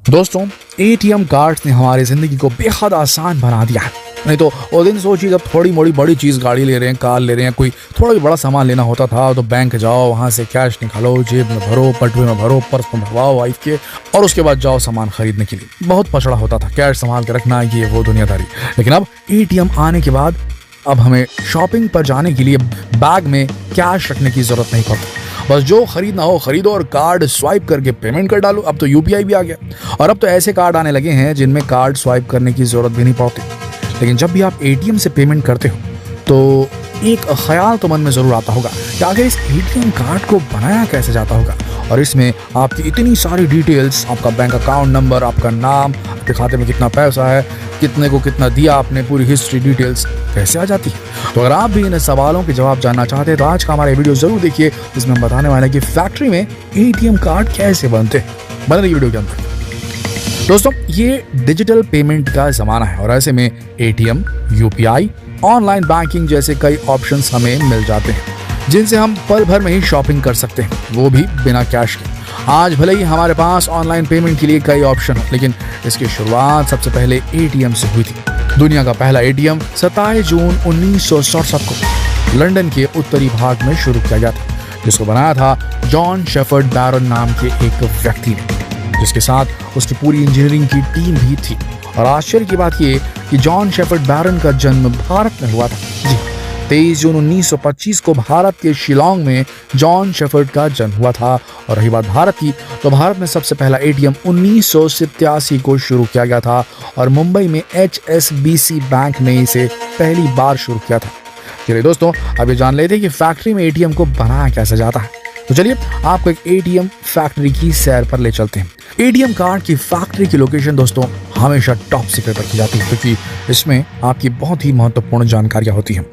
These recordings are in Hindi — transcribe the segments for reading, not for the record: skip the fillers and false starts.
दोस्तों, एटीएम कार्ड्स ने हमारी जिंदगी को बेहद आसान बना दिया है। नहीं तो वो दिन सोचिए जब थोड़ी मोड़ी बड़ी चीज गाड़ी ले रहे हैं, कार ले रहे हैं, कोई थोड़ा भी बड़ा सामान लेना होता था तो बैंक जाओ, वहां से कैश निकालो, जेब में भरो, पटवे में भरो, पर्स में भरवाओ वाइफ के, और उसके बाद जाओ सामान खरीदने के लिए। बहुत पछड़ा होता था, कैश संभाल के रखना, ये वो दुनियादारी। लेकिन अब एटीएम आने के बाद अब हमें शॉपिंग पर जाने के लिए बैग में कैश रखने की जरूरत नहीं पड़ती। बस जो खरीदना हो खरीदो और कार्ड स्वाइप करके पेमेंट कर डालो। अब तो यूपीआई भी आ गया, और अब तो ऐसे कार्ड आने लगे हैं जिनमें कार्ड स्वाइप करने की जरूरत भी नहीं पड़ती। लेकिन जब भी आप एटीएम से पेमेंट करते हो तो एक ख्याल तो मन में जरूर आता होगा कि आखिर इस एटीएम कार्ड को बनाया कैसे जाता होगा, और इसमें आपकी इतनी सारी डिटेल्स, आपका बैंक अकाउंट नंबर, आपका नाम, आपके खाते में कितना पैसा है, कितने को कितना दिया आपने, पूरी हिस्ट्री डिटेल्स कैसे आ जाती है। तो अगर आप भी इन सवालों के जवाब जानना चाहते हैं तो आज का हमारा वीडियो जरूर देखिए, जिसमें हम बताने वाले हैं कि फैक्ट्री में एटीएम कार्ड कैसे बनते हैं। बने रहिए वीडियो के अंदर। दोस्तों, ये डिजिटल पेमेंट का जमाना है और ऐसे में एटीएम, यूपीआई, ऑनलाइन बैंकिंग जैसे कई ऑप्शंस हमें मिल जाते हैं जिनसे हम पल भर में ही शॉपिंग कर सकते हैं, वो भी बिना कैश के। आज भले ही हमारे पास ऑनलाइन पेमेंट के लिए कई ऑप्शन हो, लेकिन इसकी शुरुआत सबसे पहले एटीएम से हुई थी। दुनिया का पहला एटीएम 27 जून 1967 को लंदन के उत्तरी भाग में शुरू किया गया था, जिसको बनाया था जॉन शेफर्ड बैरन नाम के एक व्यक्ति ने, जिसके साथ उसकी पूरी इंजीनियरिंग की टीम भी थी। और आश्चर्य की बात यह कि जॉन शेफर्ड बैरन का जन्म भारत में हुआ था। जी, 23 जून 1925 को भारत के शिलांग में जॉन शेफर्ड का जन्म हुआ था। और रही बात भारत की, तो भारत में सबसे पहला एटीएम 1987 को शुरू किया गया था और मुंबई में HSBC बैंक ने इसे पहली बार शुरू किया था। चलिए दोस्तों, अब ये जान लेते हैं कि फैक्ट्री में एटीएम को बनाया कैसे जाता है। तो चलिए आपको एक एटीएम फैक्ट्री की सैर पर ले चलते हैं। एटीएम कार्ड की फैक्ट्री की लोकेशन दोस्तों हमेशा टॉप सीक्रेट रखी जाती है, क्योंकि इसमें आपकी बहुत ही महत्वपूर्ण जानकारियां होती हैं।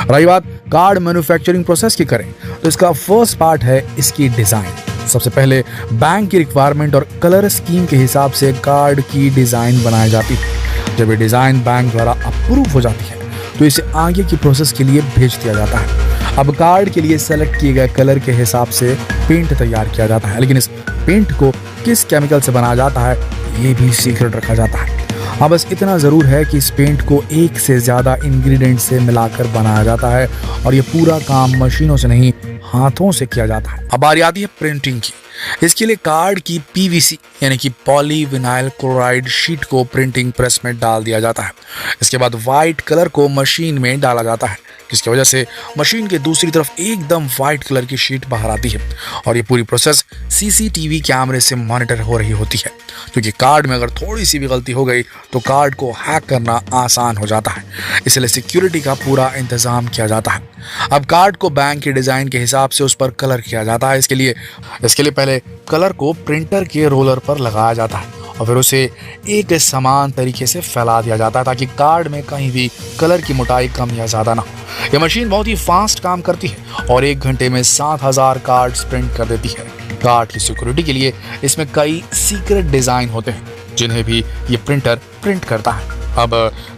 रही बात कार्ड मैन्युफैक्चरिंग प्रोसेस की करें तो इसका फर्स्ट पार्ट है इसकी डिजाइन। सबसे पहले बैंक की रिक्वायरमेंट और कलर स्कीम के हिसाब से कार्ड की डिजाइन बनाई जाती है। जब ये डिजाइन बैंक द्वारा अप्रूव हो जाती है तो इसे आगे की प्रोसेस के लिए भेज दिया जाता है। अब कार्ड के लिए सेलेक्ट किए गए कलर के हिसाब से पेंट तैयार किया जाता है, लेकिन इस पेंट को किस केमिकल से बनाया जाता है ये भी सीक्रेट रखा जाता है। हाँ, बस इतना जरूर है कि इस पेंट को एक से ज्यादा इंग्रेडिएंट से मिलाकर बनाया जाता है और ये पूरा काम मशीनों से नहीं हाथों से किया जाता है। अब बारी आती है प्रिंटिंग की। इसके लिए कार्ड की पीवीसी यानी कि पॉलीविनाइल क्लोराइड शीट को प्रिंटिंग प्रेस में डाल दिया जाता है। इसके बाद व्हाइट कलर को मशीन में डाला जाता है, जिसकी वजह से मशीन के दूसरी तरफ एकदम व्हाइट कलर की शीट बाहर आती है और ये पूरी प्रोसेस सीसीटीवी कैमरे से मॉनिटर हो रही होती है, क्योंकि कार्ड में अगर थोड़ी सी भी गलती हो गई तो कार्ड को हैक करना आसान हो जाता है। इसलिए सिक्योरिटी का पूरा इंतजाम किया जाता है। अब कार्ड को बैंक के डिजाइन के हिसाब से उस पर कलर किया जाता है। इसके लिए पहले कलर को प्रिंटर के रोलर पर लगाया जाता है और फिर उसे एक समान तरीके से फैला दिया जाता है ताकि कार्ड में कहीं भी कलर की मोटाई कम या ज्यादा ना हो। यह मशीन बहुत ही फास्ट काम करती है और 1 घंटे में 7000 कार्ड्स प्रिंट कर देती है। कार्ड की सिक्योरिटी के लिए इसमें कई सीक्रेट डिजाइन होते हैं जिन्हें भी ये प्रिंटर प्रिंट करता है। अब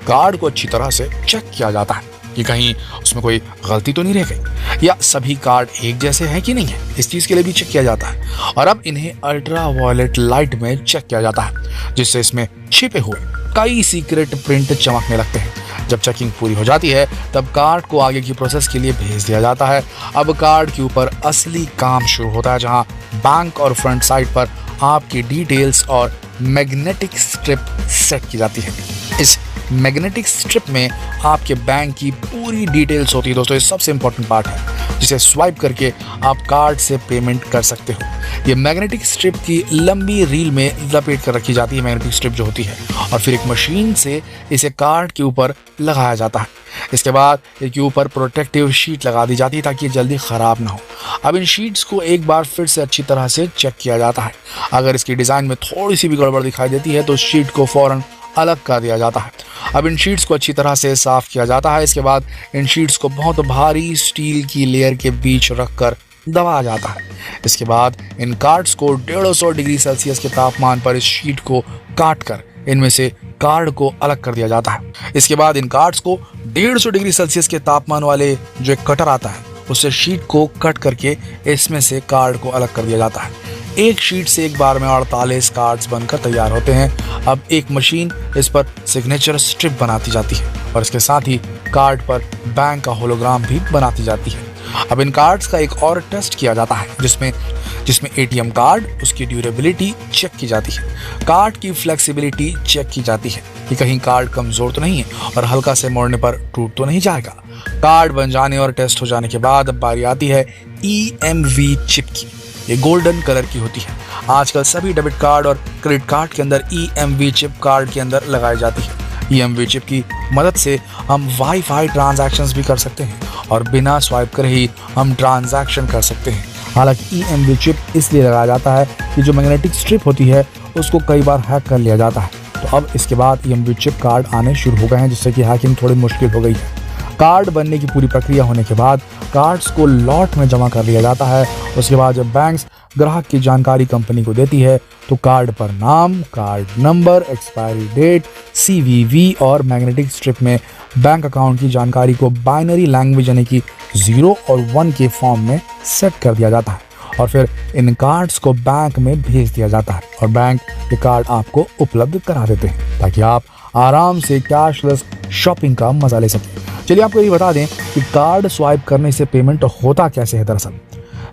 कार्ड को अच्छी तरह से चेक किया जाता है कि कहीं उसमें कोई गलती तो नहीं रह गई या सभी कार्ड एक जैसे हैं कि नहीं है, इस चीज के लिए भी चेक किया जाता है। और अब इन्हें अल्ट्रा वायलेट लाइट में चेक किया जाता है, जिससे इसमें छिपे हुए कई सीक्रेट प्रिंट चमकने लगते हैं। जब चेकिंग पूरी हो जाती है तब कार्ड को आगे की प्रोसेस के लिए भेज दिया जाता है। अब कार्ड के ऊपर असली काम शुरू होता है, जहां बैंक और फ्रंट साइड पर आपकी डिटेल्स और मैग्नेटिक स्ट्रिप सेट की जाती है। इस मैग्नेटिक स्ट्रिप में आपके बैंक की पूरी डिटेल्स होती है दोस्तों। ये सबसे इंपॉर्टेंट पार्ट है, जिसे स्वाइप करके आप कार्ड से पेमेंट कर सकते हो। ये मैग्नेटिक स्ट्रिप की लंबी रील में लपेट कर रखी जाती है, मैग्नेटिक स्ट्रिप जो होती है, और फिर एक मशीन से इसे कार्ड के ऊपर लगाया जाता है। इसके बाद इसके ऊपर प्रोटेक्टिव शीट लगा दी जाती है ताकि ये जल्दी खराब ना हो। अब इन शीट्स को एक बार फिर से अच्छी तरह से चेक किया जाता है। अगर इसकी डिजाइन में थोड़ी सी भी गड़बड़ दिखाई देती है तो शीट को फौरन अलग कर दिया जाता है। अब इन शीट्स को अच्छी तरह से साफ किया जाता है। इसके बाद इन शीट्स को बहुत भारी स्टील की लेयर के बीच रखकर दबाया जाता है। इसके बाद इन कार्ड्स को 150 डिग्री सेल्सियस के तापमान पर इस शीट को काट कर इनमें से कार्ड को अलग कर दिया जाता है। इसके बाद इन कार्ड्स को 150 डिग्री सेल्सियस के तापमान वाले जो एक कटर आता है उससे शीट को कट करके इसमें से कार्ड को अलग कर दिया जाता है। एक शीट से एक बार में 48 कार्ड्स बनकर तैयार होते हैं। अब एक मशीन इस पर सिग्नेचर स्ट्रिप बनाती जाती है और इसके साथ ही कार्ड पर बैंक का होलोग्राम भी बनाती जाती है। अब इन कार्ड्स का एक और टेस्ट किया जाता है जिसमें एटीएम कार्ड, उसकी ड्यूरेबिलिटी चेक की जाती है, कार्ड की फ्लेक्सिबिलिटी चेक की जाती है कि कहीं कार्ड कमजोर तो नहीं है और हल्का से मोड़ने पर टूट तो नहीं जाएगा। कार्ड बन जाने और टेस्ट हो जाने के बाद अब बारी आती है EMV चिप की। ये गोल्डन कलर की होती है। आजकल सभी डेबिट कार्ड और क्रेडिट कार्ड के अंदर EMV चिप कार्ड के अंदर लगाई जाती है। EMV चिप की मदद से हम वाईफाई ट्रांजैक्शंस भी कर सकते हैं और बिना स्वाइप करे ही हम ट्रांजैक्शन कर सकते हैं। हालांकि EMV चिप इसलिए लगाया जाता है कि जो मैग्नेटिक स्ट्रिप होती है उसको कई बार हैक कर लिया जाता है। तो अब इसके बाद EMV चिप कार्ड आने शुरू हो गए हैं, जिससे कि हैकिंग थोड़ी मुश्किल हो गई है। कार्ड बनने की पूरी प्रक्रिया होने के बाद कार्ड्स को लॉट में जमा कर लिया जाता है। उसके बाद जब बैंक्स ग्राहक की जानकारी कंपनी को देती है तो कार्ड पर नाम, card number, expiry date, CVV और मैग्नेटिक स्ट्रिप में बैंक अकाउंट की जानकारी को बाइनरी लैंग्वेज यानी कि 0 और 1 के फॉर्म में सेट कर दिया जाता है और फिर इन कार्ड्स को बैंक में भेज दिया जाता है और बैंक ये कार्ड आपको उपलब्ध करा देते हैं ताकि आप आराम से कैशलेस शॉपिंग का मजा ले सकें। चलिए आपको ये बता दें कि कार्ड स्वाइप करने से पेमेंट होता कैसे है। दरअसल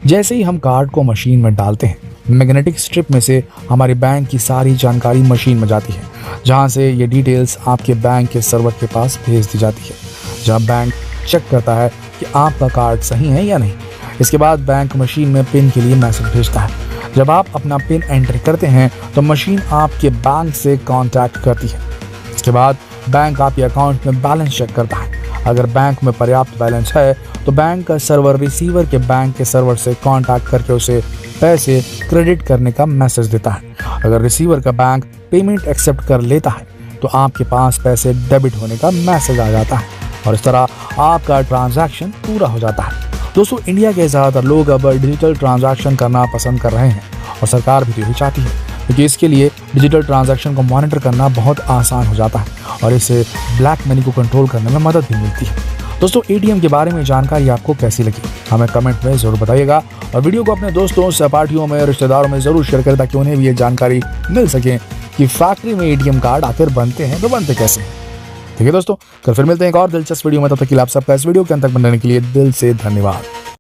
जैसे ही हम कार्ड को मशीन में डालते हैं, मैग्नेटिक स्ट्रिप में से हमारे बैंक की सारी जानकारी मशीन में जाती है, जहां से ये डिटेल्स आपके बैंक के सर्वर के पास भेज दी जाती है, जहां बैंक चेक करता है कि आपका कार्ड सही है या नहीं। इसके बाद बैंक मशीन में पिन के लिए मैसेज भेजता है। जब आप अपना पिन एंटर करते हैं तो मशीन आपके बैंक से कांटेक्ट करती है। इसके बाद बैंक आपके अकाउंट में बैलेंस चेक करता है। अगर बैंक में पर्याप्त बैलेंस है तो बैंक का सर्वर रिसीवर के बैंक के सर्वर से कांटेक्ट करके उसे पैसे क्रेडिट करने का मैसेज देता है। अगर रिसीवर का बैंक पेमेंट एक्सेप्ट कर लेता है तो आपके पास पैसे डेबिट होने का मैसेज आ जाता है और इस तरह आपका ट्रांजैक्शन पूरा हो जाता है। दोस्तों, इंडिया के ज़्यादातर लोग अब डिजिटल ट्रांजैक्शन करना पसंद कर रहे हैं और सरकार भी यही चाहती है क्योंकि इसके लिए डिजिटल ट्रांजैक्शन को मॉनिटर करना बहुत आसान हो जाता है और इससे ब्लैक मनी को कंट्रोल करने में मदद भी मिलती है। दोस्तों, एटीएम के बारे में जानकारी आपको कैसी लगी हमें कमेंट में ज़रूर बताइएगा और वीडियो को अपने दोस्तों, सहपाठियों में, रिश्तेदारों में ज़रूर शेयर करें ताकि उन्हें भी ये जानकारी मिल सके कि फैक्ट्री में एटीएम कार्ड आखिर बनते हैं तो बनते कैसे। ठीक है दोस्तों, कल फिर मिलते हैं एक और दिलचस्प वीडियो में। तब तक के लिए आप सबका इस वीडियो के अंत तक बनने के लिए दिल से धन्यवाद।